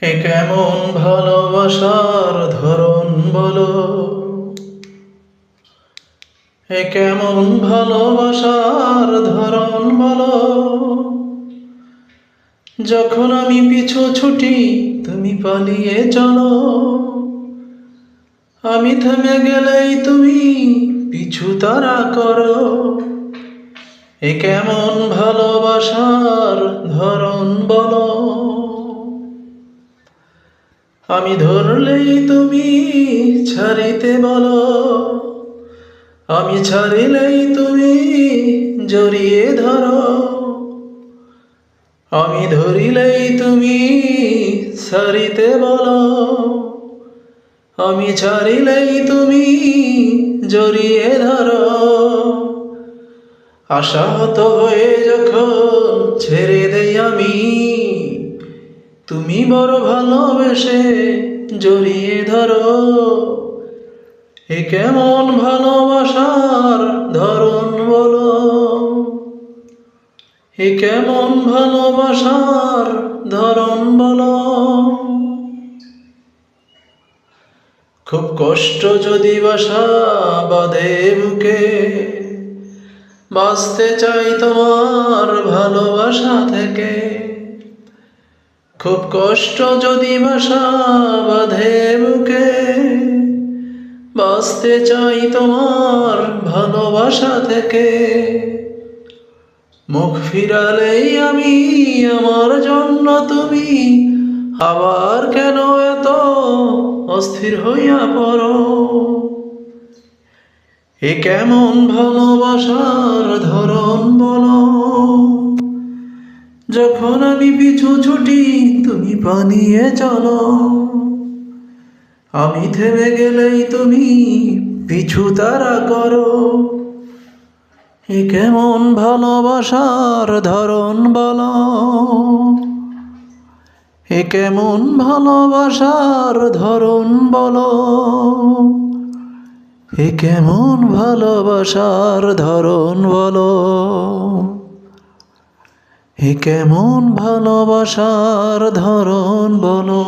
এ কেমন ভালোবাসার ধরন বলো, এ কেমন ভালোবাসার ধরন বলো। যখন আমি পিছু ছুটি তুমি পালিয়ে চলো, আমি থেমে গেলেই তুমি পিছু তাড়া করো। এ কেমন ভালোবাসার ধরন বলো। আমি ধরলেই তুমি ছাড়িতে বলো, আমি ছাড়িলেই তুমি জড়িয়ে ধরো। আমি ধরিলেই তুমি ছাড়িতে বলো, আমি ছাড়িলেই তুমি জড়িয়ে ধরো। আশাহত হয়ে যখন ছেড়ে দেই আমি, তুমি বড় ভালোবেসে জড়িয়ে ধরো। এ কেমন ভালোবাসার ধরন বলো, এ কেমন ভালোবাসার ধরন বলো। খুব কষ্ট যদি বাসা বাঁধে বুকে, বাঁচতে চাই তোমার ভালোবাসা থেকে। খুব কষ্ট যদি বাসা বাঁধে বুকে, বাঁচতে চাই তোমার ভালোবাসা থেকে। মুখ ফিরালেই আমি আমার জন্য তুমি আবার কেন এত অস্থির হইয়া পড়ো। এ কেমন ভালোবাসার ধরন বলো। যখন আমি পিছু ছুটি তুমি পালিয়ে চলো, আমি থেমে গেলেই তুমি পিছু তাড়া করো। এ কেমন ভালোবাসার ধরন বলো, এ কেমন ভালোবাসার ধরন বলো, এ কেমন ভালোবাসার ধরন বলো, এ কেমন ভালোবাসার ধরন বলো।